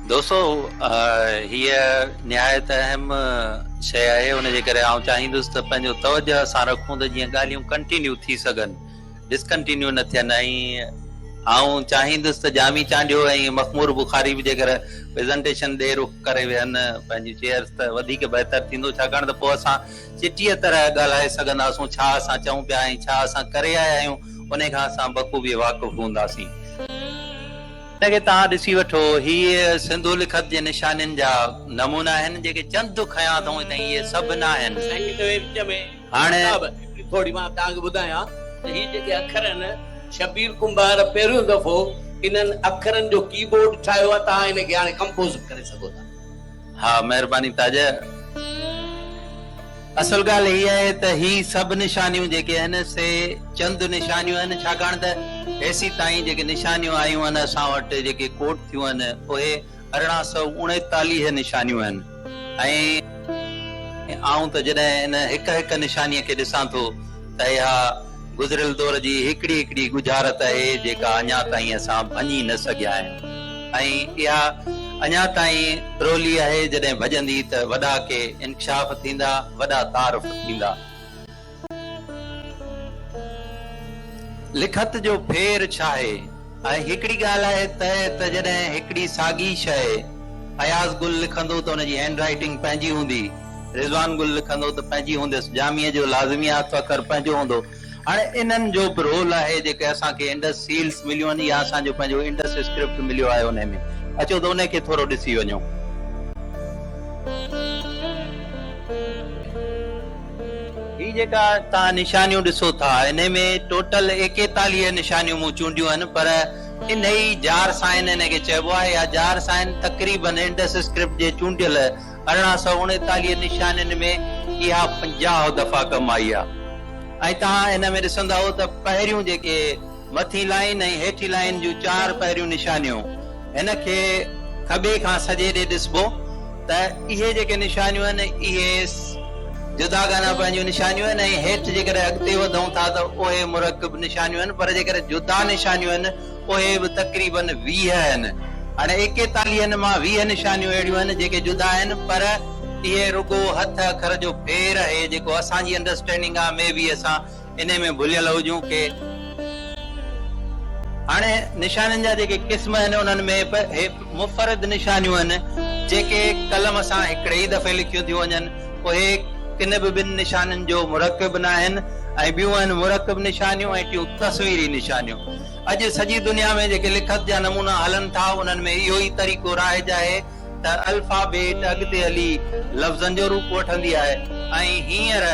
दोस्तों हीअ निहायत अहम शइ आहे। उनजे करे आउं चाहींदुसि त पंहिंजो तवजह सां रखूं त जीअं ॻाल्हियूं कंटिन्यू थी सघनि, डिसकंटिन्यू न थियनि। ऐं आउं चाहींदुसि त जामी चांडियो ऐं मखमूर बुखारी बि जेकर प्रेज़ेंटेशन ॾे रुख करे वेहनि पंहिंजी चेयर्स त वधीक बहितर थींदो, छाकाणि त पोइ असां चिटीअ तरह ॻाल्हाए सघंदासूं छा असां चऊं पिया ऐं छा असां करे आया आहियूं, उन खां असां बख़ूबी वाक़ुफ़ हूंदासीं। हिनखे तव्हां ॾिसी वठो, हीअ सिंधु लिखत जे निशानियुनि जा नमूना आहिनि जेके चंद खयां अथऊं त इहे सभु न आहिनि। हाणे थोड़ी मां तव्हांखे ॿुधायां त हीअ जेके अखर आहिनि, शबीर कुंभार पहिरियों दफ़ो इन्हनि अखरनि जो कीबोर्ड ठाहियो आहे। तव्हां हिनखे हाणे कंपोज़ करे सघो था। हा, महिरबानी ताज। असल ॻाल्हि हीअ आहे त ही सभु निशानियूं जेके आहिनि से चंद निशानियूं आहिनि, छाकाणि त हेसी ताईं जेके निशानियूं आयूं आहिनि असां वटि जेके कोड थियूं आहिनि उहे 1839 निशानियूं आहिनि। ऐं आऊं त जॾहिं हिन हिक हिक निशानीअ खे ॾिसां थो त इहा गुज़िरियल दौर जी हिकिड़ी गुजारत आहे जेका अञा ताईं असां भञी न सघिया आहियूं। ऐं इहा अञा ताईं रोली आहे, जॾहिं भॼंदी त वॾा के इंकशाफ थींदा, वॾा तारफ़ थींदा। लिखत जो फेर छा आहे? ऐं हिकिड़ी ॻाल्हि आहे त जॾहिं हिकिड़ी साॻी शइ अयाज़ गुल लिखंदो त हुनजी हैंड राइटिंग पंहिंजी हूंदी, रिज़वान गुल लिखंदो त पंहिंजी हूंदसि, जामीअ जो लाज़मियात अखर पंहिंजो हूंदो। हाणे इन्हनि जो बि रोल आहे जेके असांखे इंडस सील्स मिलियूं आहिनि या असांजो पंहिंजो इंडस स्क्रिप्ट मिलियो आहे उन में। अचो त उनखे थोरो ॾिसी वञूं। ही जेका तव्हां निशानियूं ॾिसो था इन में टोटल 41 निशानियूं मूं चूंडियूं आहिनि, पर इन ई जार साइन इनखे चइबो आहे, या जार साइन तक़रीबन इंडस स्क्रिप्ट जे चूंडियल 1839 निशानियुनि में इहा 50 दफ़ा कमु आई आहे। ऐं तव्हां हिन में ॾिसंदा हो त पहिरियूं जेके मथी लाइन ऐं हेठी लाइन जूं 4 पहिरियूं निशानियूं, हिनखे खॿे खां सॼे ॾे ॾिसबो त इहे जेके निशानियूं आहिनि इहे जुदा गाना पंहिंजूं निशानियूं आहिनि। ऐं हेठि जेकर अॻिते वधूं था त उहे मुरकब निशानियूं आहिनि, पर जेकर जुदा निशानियूं आहिनि उहे बि तक़रीबन 20 आहिनि। हाणे 41 मां 20 निशानियूं अहिड़ियूं आहिनि जेके जुदा आहिनि, पर इहे रुगो हथ अखर जो फेर आहे जेको असांजी अंडरस्टैंडिंग आहे। में बि असां इन में भुलियल हुजूं के हाणे निशाननि जा जेके क़िस्म आहिनि उन्हनि में मुफ़रद निशानियूं आहिनि जेके कलम सां हिकिड़े ई दफ़े लिखियूं थियूं वञनि। उहे किन बि ॿिनि निशाननि जो मुरकब न आहिनि, ऐं ॿियूं आहिनि मुरकब निशानियूं ऐं टियूं तस्वीरी निशानियूं। अॼु सॼी दुनिया में जेके लिखत जा नमूना हलनि था उन्हनि में इहो ई तरीक़ो राइज आहे त अल्फाबेट अॻिते हली लफ़्ज़नि जो रूप वठंदी आहे। ऐं हींअर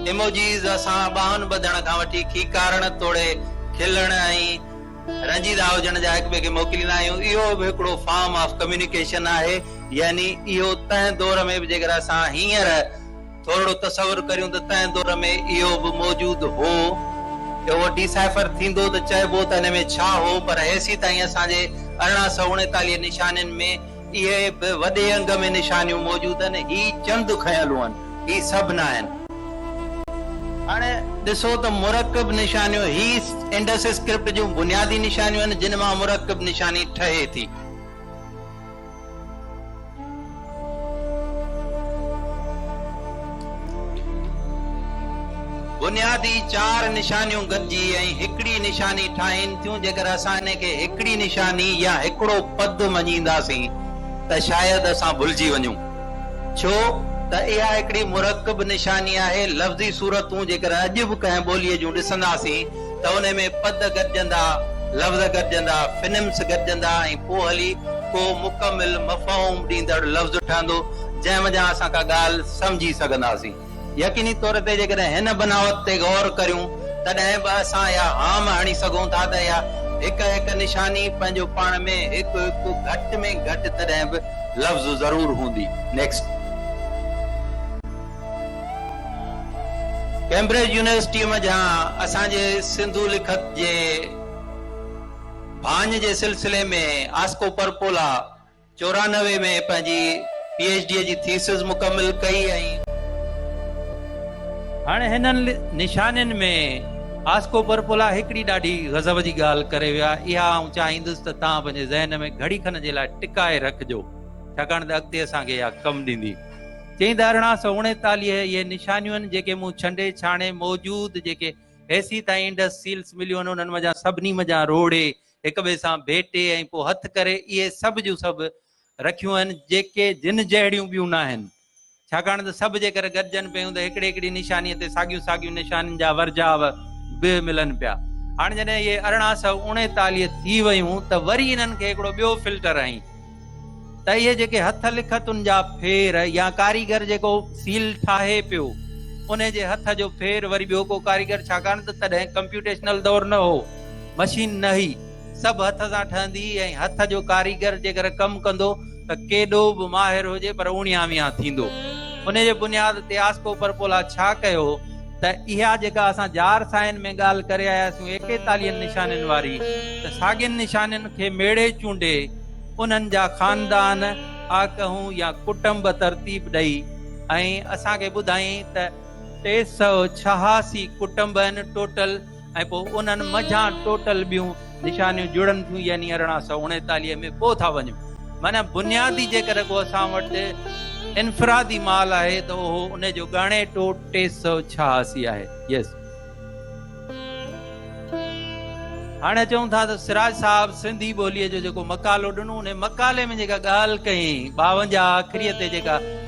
इमोजीज़ असां ॿाहुनि ॿधण खां वठी खीकारण तोड़े खिलण ऐं रंजीदा हुजण जा हिक ॿिए खे मोकिलींदा आहियूं। इहो बि हिकिड़ो फॉर्म ऑफ कम्युनिकेशन आहे। यानी इहो तंहिं दौर में बि जेकर असां हींअर थोरो तसवुर करियूं त तंहिं दौर में इहो बि मौजूदु हो। उहो डिसाइफर थींदो त चइबो त हिन में छा हो, पर हेसी ताईं असांजे 1839 निशानियुनि में इहे बि वॾे अंग में निशानियूं मौजूदु आहिनि। ही चंद खयलूं आहिनि, ही सभु न आहिनि। हाणे ॾिसो त मुरकब निशानियूं ही इंडस स्क्रिप्ट जूं बुनियादी निशानियूं आहिनि जिन मां मुरकब निशानी ठहे थी। बुनियादी 4 निशानियूं गॾिजी ऐं हिकिड़ी निशानी ठाहिनि थियूं। जेकर असां हिनखे हिकिड़ी निशानी या हिकिड़ो पद मञींदासीं त शायदि असां भुलिजी वञूं, छो त इहा हिकिड़ी मुरकब निशानी आहे। लफ़्ज़ी सूरतूं जेकर अॼु बि कंहिं ॿोलीअ जूं ॾिसंदासीं त उन में पद गॾजंदा, लफ़्ज़ गॾजंदा, फिनिम्स गॾजंदा ऐं पोइ हली को मुकमिल मफ़हूम ॾींदड़ लफ़्ज़ ठहंदो जंहिं वजह असां का ॻाल्हि सम्झी सघंदासीं। यकीनी तौर ते जेकर हिन बनावट ते गौर करियूं तॾहिं बि असां इहा हाम हणी सघूं था त इहा हिक निशानी पंहिंजो पाण में हिकु घटि में घटि तॾहिं बि लफ़्ज़ ज़रूर हूंदी। नेक्स्ट, कैम्ब्रिज यूनिवर्सिटी में जहां असांजे सिंधु लिखत जे भांज जे सिलसिले में आस्को परपोला 94 में पंहिंजी PhD जी थीसिस मुकमिल कई। ऐं हाणे हिननि निशानियुनि में आस्को परपोला हिकिड़ी ॾाढी गज़ब जी ॻाल्हि करे विया। इहा आउं चाहींदुसि त तव्हां पंहिंजे ज़हन में घड़ी खन जे लाइ टिकाए रखिजो। छाकाणि त अॻिते असांखे इहा कमु ॾींदी। चईं त 1839 इहे निशानियूं आहिनि जेके मूं छंडे छाणे मौजूदु जेके हेसी ताईं इंडस सील्स मिलियूं आहिनि उन्हनि मज़ा सभिनी मज़ा रोड़े हिक ॿिए सां भेटे ऐं पोइ हथु करे इहे सभु जूं सभु रखियूं आहिनि जेके जिन जहिड़ियूं ॿियूं न आहिनि। छाकाणि त सभु जेकर गॾिजनि पियूं त हिकिड़ी निशानीअ ते साॻियूं साॻियूं निशानियुनि जा वर्जाव बि मिलनि पिया। हाणे जॾहिं इहे 1839 थी वियूं त वरी इन्हनि खे हिकिड़ो ॿियो फिल्टर आई त इहे जेके हथ लिखतुनि जा फेर या कारीगर जेको सील ठाहे पियो उन जे हथ जो फेर वरी ॿियो को कारीगर, छाकाणि त तॾहिं कंप्यूटेशनल दौर न हो, मशीन न हुई, सभु हथ सां ठहंदी ऐं हथ जो कारीगर जेकर कमु कंदो त केॾो बि माहिर हुजे पर उणिया विया थींदो। उन जे बुनियाद ते आस्को परपोला छा कयो त इहा जेका असां जार साइन में ॻाल्हि करे आयासीं 41 निशानियुनि वारी, त साॻियुनि निशानियुनि खे मेड़े चूंडे उन्हनि जा खानदान आकहूं या कुटुंब तरतीब ॾेई ऐं असांखे ॿुधाईं त 386 कुटुंब आहिनि टोटल ऐं पोइ उन्हनि मझां टोटल ॿियूं निशानियूं जुड़नि थियूं, यानी 1839 में पोइ था वञूं। माना बुनियादी जेकर को असां वटि इनफरादी माल आहे त उहो उन जो ॻाणे टोट 386 आहे। यस, हाणे चऊं था त सिराज साहब सिंधी ॿोलीअ जो जेको मकालो ॾिनो उन मकाले में जेका ॻाल्हि कई 52 आख़िरीअ ते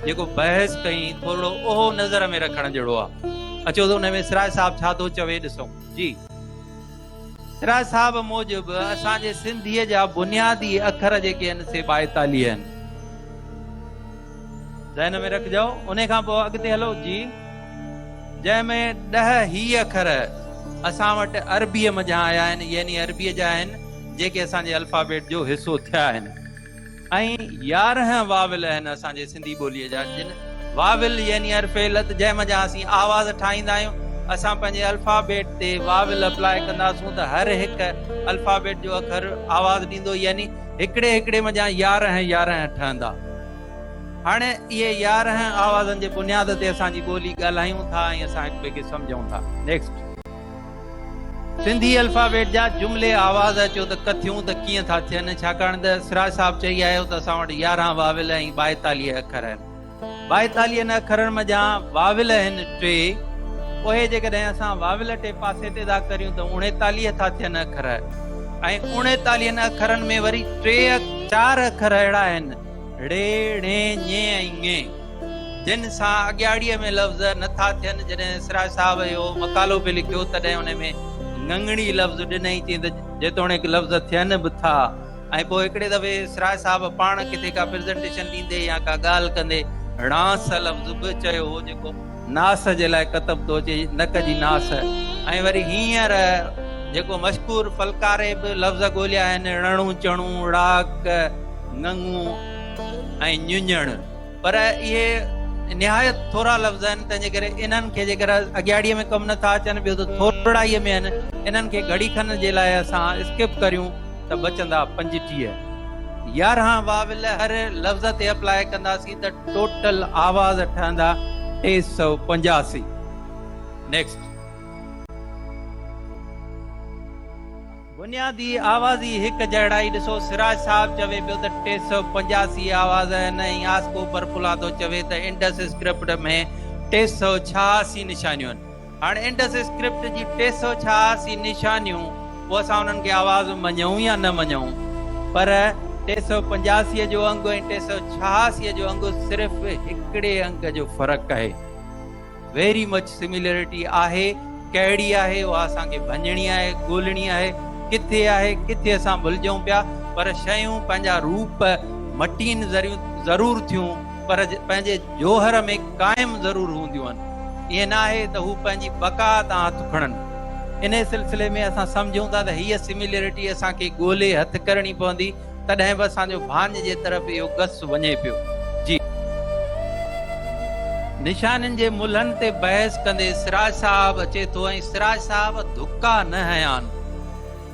जेको बहस कई थोरो उहो नज़र में रखण जहिड़ो आहे। अचो त उन में सिराज साहब छा थो चवे ॾिसूं। जी, सिराज साहब मूजिब असांजे सिंधीअ जा बुनियादी अखर जेके आहिनि से 42 आहिनि, ज़हन में रखजो। उन खां पोइ अॻिते हलो जी, जंहिंमें 10 ही अखर असां वटि अरबीअ मझां आया आहिनि, यानी अरबीअ जा आहिनि जेके असांजे अल्फाबेट जो हिसो थिया आहिनि, ऐं 11 वाविल आहिनि असांजे सिंधी ॿोलीअ जा। जिन वाविल यानी अरफेलत जंहिं मझां असीं आवाज़ ठाहींदा आहियूं, असां पंहिंजे अल्फाबेट ते वाविल अप्लाई कंदासूं त हर हिकु अल्फाबेट जो अखर आवाज़ ॾींदो, यानी हिकिड़े मझां 11 ठहंदा। हाणे इहे 11 आवाज़नि जे बुनियाद ते असांजी ॿोली ॻाल्हायूं था ऐं असां हिक ॿिए खे सम्झूं था। नेक्स्ट, सिंधी अल्फाबेट जा जुमिले आवाज़ अचो त कथियूं त कीअं था थियनि, छाकाणि त सिराज साहब चई आयो त असां वटि 11 वाविल ऐं 42 अखर आहिनि। 42 अखरनि मझां वाविल आहिनि 3, उहे जेकॾहिं असां वाविल टे पासे ते था करियूं त 39 था थियनि अखर, ऐं 39 अखरनि में वरी 4 अखर अहिड़ा आहिनि ड़े णे ञे ऐं ङे, जिन सां अॻियाड़ीअ में लफ़्ज़ नथा थियनि। जॾहिं सिराज साहब जो मकालो पे लिखियो तॾहिं उन में ङंगणी लफ़्ज़ ॾिनई थी त जेतोणीक लफ़्ज़ थियनि बि था। ऐं पोइ हिकिड़े दफ़े सिराज साहब पाण किथे का प्रेज़ेंटेशन ॾींदे या का ॻाल्हि कंदे णास लफ़्ज़ बि चयो हो, जेको नास जे लाइ कतब थो अचे, नक जी नास। ऐं वरी हींअर जेको मशहूर फलकारे बि लफ़्ज़ ॻोल्हिया आहिनि रणू चणू ड़ाक ङंगू ऐं ञुञण, पर इहे निहायत थोरा लफ़्ज़ आहिनि, तंहिंजे करे इन्हनि खे जेकर अॻियाड़ीअ में कमु नथा अचनि, ॿियो त थोराईअ में आहिनि, इन्हनि खे घड़ी खन जे लाइ असां स्किप करियूं त बचंदा 25। 11 वाविल हर लफ़्ज़ ते अप्लाई कंदासीं त टोटल आवाज़ ठहंदा 385। नेक्स्ट, बुनियादी आवाज़ी हिकु जहिड़ाई ॾिसो, सिराज साहब चवे पियो त 385 आवाज़ आहिनि ऐं आस्को परपुला थो चवे त इंडस स्क्रिप्ट में 386 निशानियूं आहिनि। हाणे इंडस स्क्रिप्ट जी 386 निशानियूं पोइ असां उन्हनि खे आवाज़ मञूं या न मञूं, पर 385 जो अंग ऐं 386 जो अंग सिर्फ़ हिकिड़े अंग जो फ़र्क़ु आहे। वेरी मच सिमिलरिटी आहे, कहिड़ी आहे उहा असांखे भञणी आहे, ॻोल्हणी आहे, किथे आहे, किथे असां भुलिजूं पिया, पर शयूं पंहिंजा रूप मटीन ज़रूर थियूं पर पंहिंजे जोहर में क़ाइम ज़रूर हूंदियूं आहिनि। ईअं न आहे त हू पंहिंजी बका तां हथु खणनि। इन सिलसिले में असां सम्झूं था त हीअ सिमिलरिटी असांखे ॻोल्हे हथु करणी पवंदी, तॾहिं बि असांजो भांज जे तरफ़ इहो गस वञे पियो। जी, निशाननि जे मुल्हनि ते बहस कंदे सिराज साहब अचे थो ऐं सिराज साहब धुका न हया आहिनि,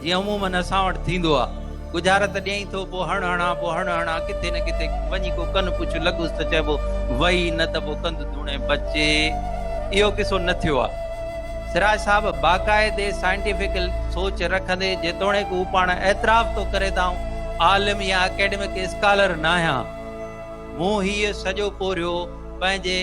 जीअं अमूमन असां वटि थींदो आहे। गुजारत ॾियईं थो, पोइ हण हणा, किथे न किथे वञी को कन पुछ लॻुसि त चइबो वई, न त पोइ कंद धूणे बचे। इहो किसो न थियो आहे। सिराज साहब बाक़ाइदे साइंटिफिकल सोच रखंदे, जेतोणीकि हू पाण एतिराफ़ थो करे त आलिम या एकेडमिक स्कॉलर न आहियां, मूं हीअ सॼो पोरियो पंहिंजे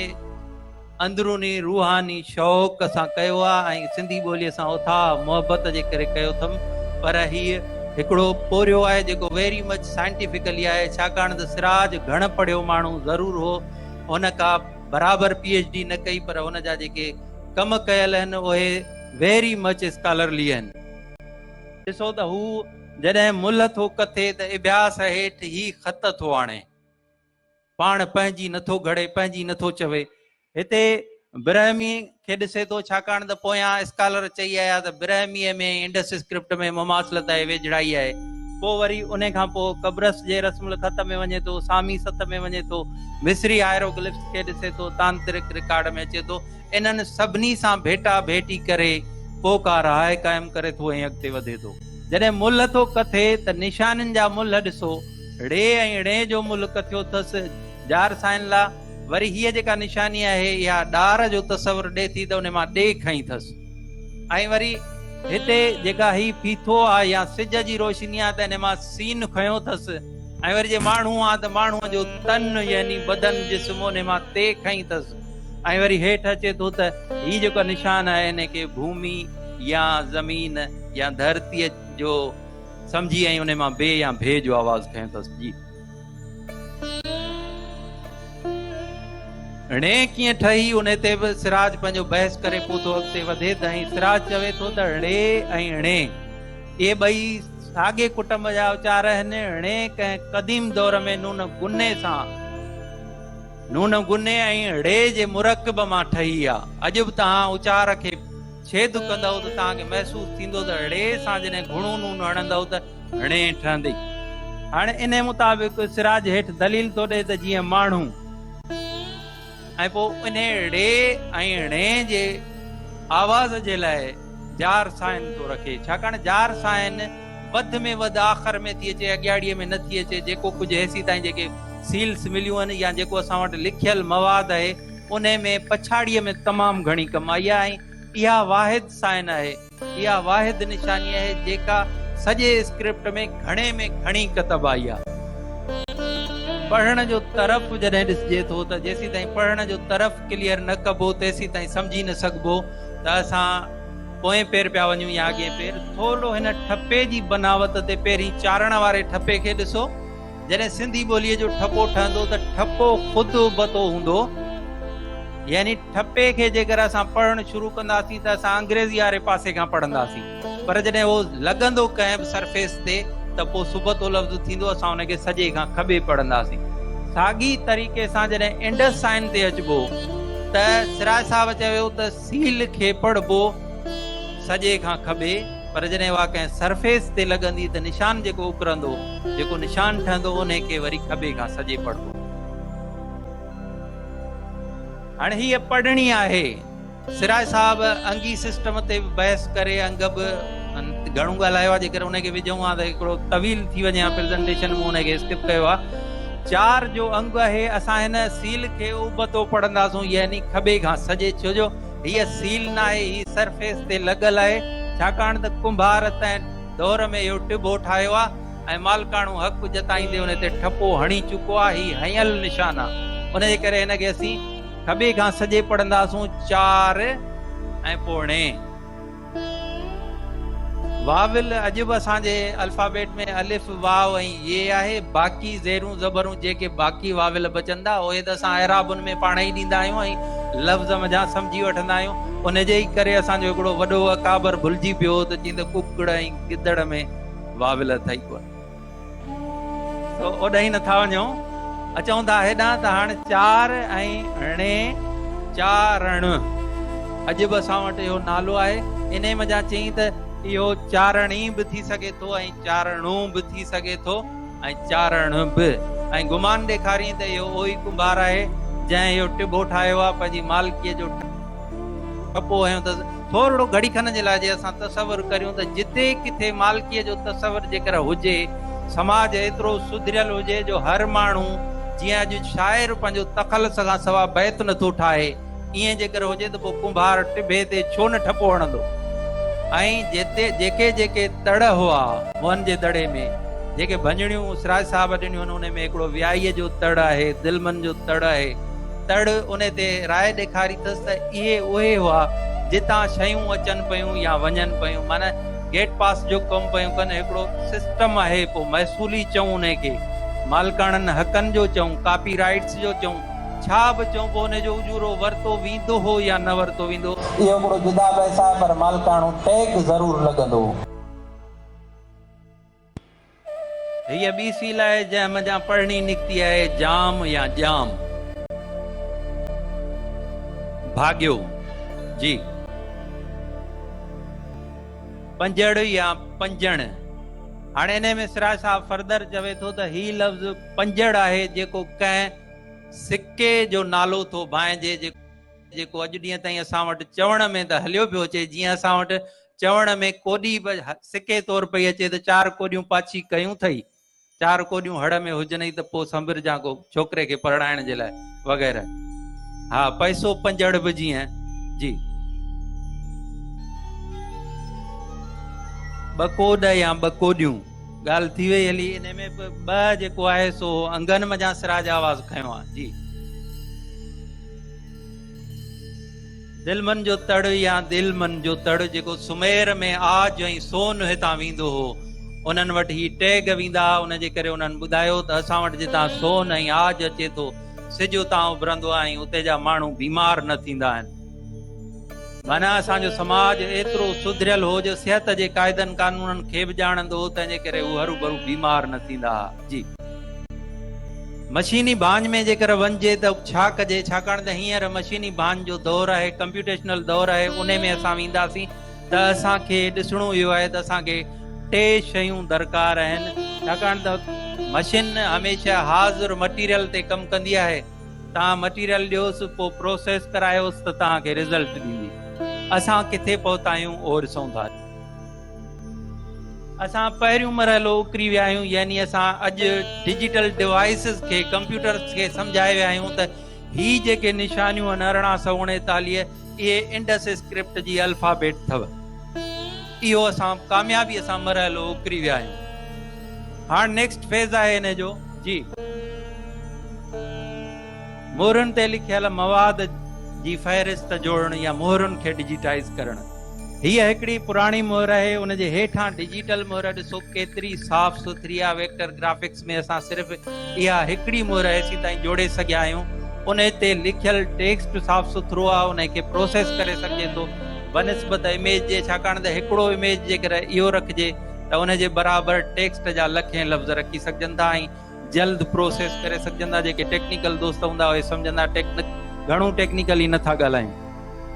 अंदरूनी रूहानी शौक़ सां कयो आहे ऐं सिंधी ॿोलीअ सां उथा मोहबत जे करे कयो अथमि। पर हीअ हिकिड़ो पोरियो आहे जेको वेरी मच साइंटिफिकली आहे, छाकाणि त सिराज घण पढ़ियो माण्हू ज़रूरु हो, हुन का बराबरि PhD न कई, पर हुन जा जेके कम कयल आहिनि उहे वेरी मच स्कॉलरली आहिनि। ॾिसो त हू जॾहिं मुल्ह थो कथे त इब्यास हेठि ही ख़त थो आणे, पाण पंहिंजी नथो घड़े, पंहिंजी नथो चवे। हिते ब्रहमी खे ॾिसे थो, छाकाणि त पोयां स्कॉलर चई आया त ब्रहमीअ में इंडस स्क्रिप्ट में मुमासिलत आहे, वेझड़ाई आहे। पोइ वरी उन खां पोइ कब्रस जे रस्मुल ख़त में वञे थो, सामी सत में वञे थो, मिस्री हायरोग्लिफ्स खे ॾिसे थो, तांत्रिक रिकॉर्ड में अचे थो। इन्हनि सभिनी सां भेटा भेटी करे पोइ का राय क़ाइमु करे थो ऐं अॻिते वधे थो। जॾहिं मुल्ह थो कथे त निशाननि जा मुल्ह ॾिसो, ड़े ऐं ड़े जो मुल्ह कथियो अथसि जार साइन ला। वरी हीअ जेका निशानी आहे इहा ॾार जो तसवर ॾे थी त उन मां ॾे खई अथसि। ऐं वरी हिते जेका ही फीथो आहे या सिज जी रोशनी आहे त इन मां सीन खयो अथसि। ऐं वरी जे माण्हू आहे त माण्हूअ जो तन यानी बदन जिस्म उन मां ते खई अथसि। ऐं वरी हेठि अचे थो त हीअ जेको निशान आहे इन खे भूमि या ज़मीन या धरतीअ जो सम्झी ऐं उन मां बे या भे जो आवाज़ खयो अथसि। जी णे कीअं ठही, उन ते बि सिराज पंहिंजो बहस करे पोइ थो अॻिते वधे त ऐं सिराज चवे थो त णे ऐं णे इहे ॿई साॻे कुटुंब जा उचार आहिनि। णे कंहिं क़दीम दौर में नून गुने ऐं ड़े जे मुरकब मां ठही आहे। अॼु बि तव्हां उचार खे छेद कंदव त तव्हांखे महसूसु थींदो त ड़े सां जॾहिं घणो नून हणंदव त णे ठहंदी। हाणे इन मुताबिक़ सिराज हेठि दलील थो ॾे त जीअं माण्हू ऐं पोइ इन ड़े ऐं णे जे आवाज़ जे लाइ जार साइन थो रखे, छाकाणि जार साइन वधि में वधि आख़िर में थी अचे, अॻियाड़ीअ में नथी अचे। जेको कुझु हेसी ताईं जेके सील्स मिलियूं आहिनि या जेको असां वटि लिखियल मवाद आहे उन में पछाड़ीअ में तमामु घणी कमाई आहे। ऐं इहा वाहिद साइन आहे, इहा वाहिद निशानी आहे जेका सॼे स्क्रिप्ट में घणी कतब आई आहे। पढ़ण जो तरफ़ जॾहिं ॾिसजे थो त जेसीं ताईं पढ़ण जो तरफ़ क्लियर न कबो तेसीं ताईं सम्झी न सघिबो त असां पोएं पेर पिया वञूं या अॻे पेर। थोरो हिन ठपे जी बनावट ते पहिरीं चारण वारे ठपे खे ॾिसो। जॾहिं सिंधी ॿोलीअ जो ठपो ठहंदो त ठपो ख़ुदि बतो हूंदो, यानी ठपे खे जेकर असां पढ़णु शुरू कंदासीं त असां अंग्रेज़ी वारे पासे खां पढ़ंदासीं, पर जॾहिं उहो लॻंदो कंहिं बि सरफेस ते त पोइ सुबतो लफ़्ज़ थींदो, असां हुनखे सॼे खां खॿे पढ़ंदासीं। साॻी तरीक़े सां जॾहिं इंडस साइन ते अचबो त सिराज साहिब चयो त सील खे पढ़बो सॼे खां खॿे, पर जॾहिं उहा कंहिं सरफेस ते लॻंदी त निशान जेको उकरंदो, जेको निशान ठहंदो उन खे वरी खॿे खां सॼे पढ़बो। हाणे हीअ पढ़णी आहे। सिराज साहिब अंगी सिस्टम ते बि बहस करे अंग बि घणो ॻाल्हायो आहे, जेकर उनखे विझूं आहे त हिकिड़ो तवील थी वञे प्रेज़ेंटेशन में उनखे स्किप कयो आहे। 4 जो अंग आहे, असां हिन सील खे उबतो पढ़ंदासूं, यानी खॿे खां सॼे। छो जो हीअ सील न आहे, हीअ सरफेस ते लॻल आहे, छाकाणि त कुंभार तंहिं दौर में इहो टिबो ठाहियो आहे ऐं मालकाणो हक़ जताईंदे उन ते ठपो हणी चुको आहे। हीअ हयल निशान आहे, उनजे करे हिनखे असीं खॿे खां सॼे पढ़ंदासूं। 4 ऐं पोइ णे। वाविल अॼु बि असांजे अल्फाबेट में अलिफ वाव ऐं ये आहे। बाक़ी ज़ेरूं ज़बरूं जेके बाक़ी वाविल बचंदा उहे त असां एराबुनि में पाण ई ॾींदा आहियूं ऐं लफ़्ज़ मज़ा सम्झी वठंदा आहियूं। उनजे ई करे असांजो हिकिड़ो वॾो अकाबर भुलिजी पियो त चईंदो कुकड़ ऐं गिदड़ में वाविल अथई कोन। ओॾां ई नथा वञूं, अचूं था हेॾां त हाणे 4 ऐं णे, चारण। अॼु बि असां वटि इहो नालो आहे। इन मज़ा चई त इहो चारणी बि थी सघे थो ऐं चारणो बि थी सघे थो ऐं चारण बि। ऐं गुमान ॾेखारी त इहो उहो ई कुंभार आहे जंहिं इहो टिबो ठाहियो आहे पंहिंजी मालकीअ जो ठपो हयो अथसि। थोरो घड़ी खन जे लाइ जे असां तसवर करियूं त जिते किथे मालकीअ जो तसवर जेकर हुजे, समाज एतिरो सुधरियल हुजे जो हर माण्हू जीअं अॼु शाइर पंहिंजो तख़ल्लुस खां सवाइ बैत नथो ठाहे, ईअं जेकर हुजे त पोइ कुंभार टिबे ते छो न ठपो हणंदो। ऐं जेके जेके तड़ हुआ मुअनि जे दड़े में जेके भंजणियूं सिराज साहब ॾिनियूं आहिनि उन में हिकिड़ो वियाईअ जो तड़ आहे, दिलमन जो तड़ आहे। तड़ उन ते राय ॾेखारी अथसि त इहे उहे हुआ जितां शयूं अचनि पियूं या वञनि पियूं, माना गेट पास जो कमु पियूं कनि। हिकिड़ो सिस्टम आहे, पोइ महसूली चऊं उन खे, मालिकाणनि हक़नि जो चऊं, कॉपी राइट्स जो चऊं, छा बि चऊं, पोइ हुनजो उजूरो वरितो वेंदो हो या न वरितो वेंदो। इहो हिकिड़ो जुदा पैसा पर मालिकाणो टैग ज़रूर लॻंदो। हीअ ॿी सील आहे जंहिं मज़ा पढ़णी निकिती आहे, जाम या जाम, भाग्यो जी, पंजड़ या पंजण। हाणे हिन में सिराज साहब फर्दर चवे थो त ही लफ़्ज़ पंजड़ आहे जेको कंहिं सिके जो नालो थो भांइजे, जेको अॼु ॾींहं ताईं असां वटि चवण में त हलियो पियो अचे। जीअं असां वटि चवण में कोॾी सिके तौर पई अचे त 4 कोॾियूं पाछी कयूं अथई, 4 कोॾियूं हड़ में हुजनि त पोइ संभरजां को छोकिरे खे पढ़ाइण जे लाइ वग़ैरह। हा, पैसो पंजड़ बि जीअं जी, 2 कोॾ या 2 कोॾियूं ॻाल्हि थी वई हली। इन में 2 जेको आहे सो अंगनि मज़ा सिराज आवाज़ खयो आहे जी। दिलमन जो तड़ या दिलमन जो तड़ जेको सुमेर में आज ऐं सोन हितां वेंदो हो, उन्हनि वटि ही टैग वेंदा, उन जे करे उन्हनि ॿुधायो त असां वटि जितां सोन ऐं आज अचे थो, सिज उतां उभरंदो आहे, उते जा माण्हू बीमार न थींदा आहिनि। माना असांजो समाज एतिरो सुधरियल हो जो सिहत जे क़ाइदनि कानूननि खे बि ॼाणंदो हो, तंहिंजे करे उहे हरू भरू बीमार न थींदा जी। मशीनी भांज में जेकर वञिजे त छा कजे, छाकाणि त हींअर मशीनी भांज जो दौर आहे, कंप्यूटेशनल दौर आहे। उन में असां वेंदासीं त असांखे ॾिसणो इहो आहे त असांखे 3 शयूं दरकार आहिनि, छाकाणि त मशीन हमेशह हाज़िर मटीरियल ते कमु कंदी आहे। तव्हां मटीरियल ॾियोसि, पोइ प्रोसेस करायोसि त तव्हांखे रिज़ल्ट ॾींदी। असां किथे पहुता आहियूं उहो ॾिसूं था। असां पहिरियों मरहलो उकरी विया आहियूं, यानी असां अॼु डिजिटल डिवाइसिस खे, कंप्यूटर्स खे सम्झाए विया आहियूं त ही जेके निशानियूं आहिनि 1849 इहे इंडस स्क्रिप्ट जी अल्फाबेट अथव। इहो असां कामयाबी सां मरहलो उकरी विया आहियूं। हाणे नेक्स्ट फेज़ आहे हिन जो जी, मोहरुनि ते लिखियल मवाद जी फ़हरिस्त जोड़ण या मोहरुनि खे डिजिटाइज़ करणु। हीअ हिकिड़ी पुराणी मोहर आहे, उन जे हेठां डिजिटल मोहर ॾिसो केतिरी साफ़ सुथरी आहे। वेक्टर ग्राफिक्स में असां सिर्फ़ु इहा हिकिड़ी मोहर हेसीं ताईं जोड़े सघिया आहियूं। उन ते लिखियल टेक्स्ट साफ़ सुथरो आहे, उन खे प्रोसेस करे सघिजे थो बनिस्बत इमेज जे, छाकाणि त हिकिड़ो इमेज जेकर इहो रखिजे त उन जे बराबरि टेक्स्ट जा लखें लफ़्ज़ रखी सघजनि था ऐं जल्द प्रोसेस करे सघजनि था। जेके टेक्निकल दोस्त हूंदा उहे सम्झंदा घणो टेक्निकली नथा ॻाल्हायूं।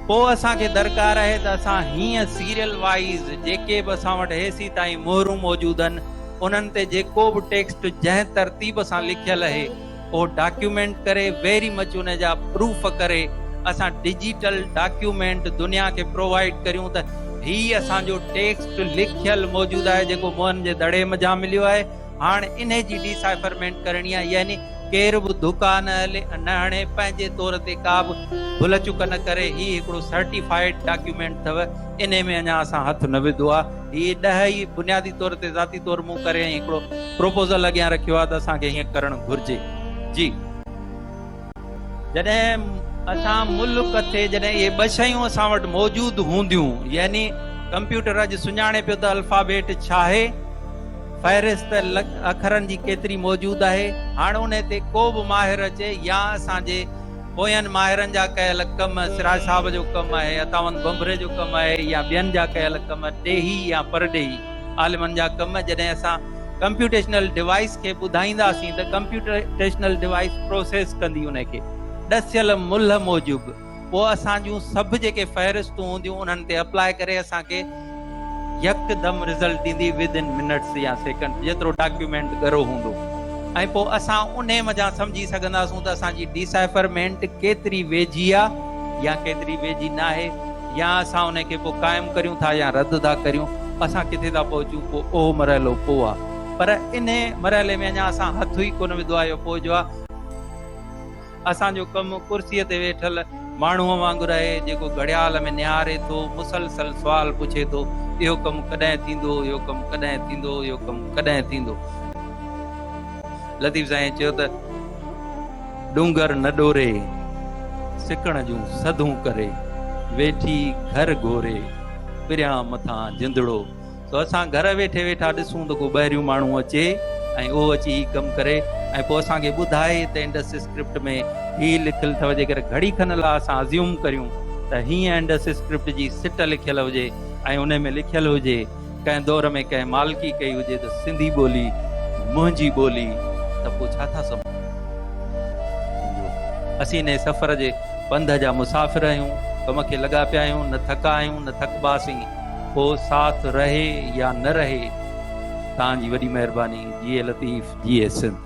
पोइ असांखे दरकार आहे त असां हीअं सीरियल वाइज़ जेके बि असां वटि हेसीं ताईं मोहरूं मौजूदु आहिनि, उन्हनि ते जेको बि टेक्स्ट जंहिं तरतीब सां लिखियल आहे उहो डॉक्यूमेंट करे, वेरी मच उन जा प्रूफ करे असां डिजिटल डॉक्यूमेंट दुनिया खे प्रोवाइड करियूं त हीअ असांजो टेक्स्ट लिखियल मौजूदु आहे जेको मोहन जे दड़े मज़ा मिलियो आहे। हाणे इन जी डिसाइफरमेंट करणी आहे, यानी केर बि दुकान न हणे, पंहिंजे तौर ते का बि भुल चुक न करे। ही हिकिड़ो सर्टिफाइड डॉक्यूमेंट अथव, इन में अञा असां हथु न विधो आहे। ही 10 ई बुनियादी तौर ते ज़ाती तौर मूं करे ऐं हिकिड़ो प्रोपोज़ल अॻियां रखियो आहे त असांखे हीअं करणु घुरिजे जी। जॾहिं असां मुल्क थे, जॾहिं इहे 2 शयूं असां वटि मौजूदु हूंदियूं, यानी कंप्यूटर अॼु सुञाणे पियो त अल्फाबेट छा आहे, फ़हरिस्त अखरनि जी केतिरी मौजूदु आहे। हाणे उन ते को बि माहिर अचे या असांजे पोयनि माहिरनि जा कयल कम, सिराज साहब जो कमु आहे, अतावंत बंबरे जो कमु आहे, या ॿियनि जा कयल कम, ॾेही या परॾेही आलिमनि जा कम, जॾहिं असां कंप्यूटेशनल डिवाइस खे ॿुधाईंदासीं त कंप्यूटेशनल डिवाइस प्रोसेस कंदी उन खे ॾसियल मुल्ह मूजिबि, पोइ असां जूं सभु जेके फ़हरिस्तूं हूंदियूं उन्हनि ते अप्लाई करे असांखे यकदम रिज़ल्ट ॾींदी विदिन मिनट्स या सेकंड, जेतिरो डॉक्यूमेंट ॻरो हूंदो। ऐं पोइ असां उन मज़ा सम्झी सघंदासूं त असांजी डिसाइफरमेंट केतिरी वेझी आहे या केतिरी वेझी न आहे, या असां उन खे पोइ क़ाइमु करियूं था या रद्द था करियूं, असां किथे था पहुचूं, पोइ उहो मरहलो पोइ आहे। पर इन मरहले में अञा असां हथु ई कोन विधो आहे, पोइ जो आहे असांजो कमु कुर्सीअ ते वेठल माण्हूअ वांगुरु आहे जेको घड़ियाल में निहारे थो, मुसलसल सुवाल पुछे थो इहो कमु कॾहिं थींदो, इहो कमु कॾहिं थींदो, इहो कमु कॾहिं थींदो। लतीफ़ साईं चयो त डूंगर न डोरे सिकण जूं सदूं करे, वेठी घर घोरे पिरियां मथां जिंदड़ो। तो असां घर वेठे वेठा ॾिसूं त को ॿाहिरियूं माण्हू अचे ऐं उहो अची ही कमु करे ऐं पोइ असांखे ॿुधाए त इंडस्ट्री स्क्रिप्ट में ही लिखियलु अथव। जेकर घड़ी खन लाइ असां अज़्यूम करियूं त हीअं इंडस्ट्री स्क्रिप्ट जी सिट लिखियलु हुजे ऐं उन में लिखियलु हुजे कंहिं दौर में कंहिं मालिकी कई हुजे त सिंधी ॿोली मुंहिंजी ॿोली, त पोइ छा था सम्झो? असीं इन सफ़र जे पंध जा मुसाफ़िर आहियूं, कम खे लॻा पिया आहियूं, न थका आहियूं न थकबासीं। पोइ साथ रहे या न रहे, तव्हांजी वॾी महिरबानी। जिए लतीफ़, जिए सिंध।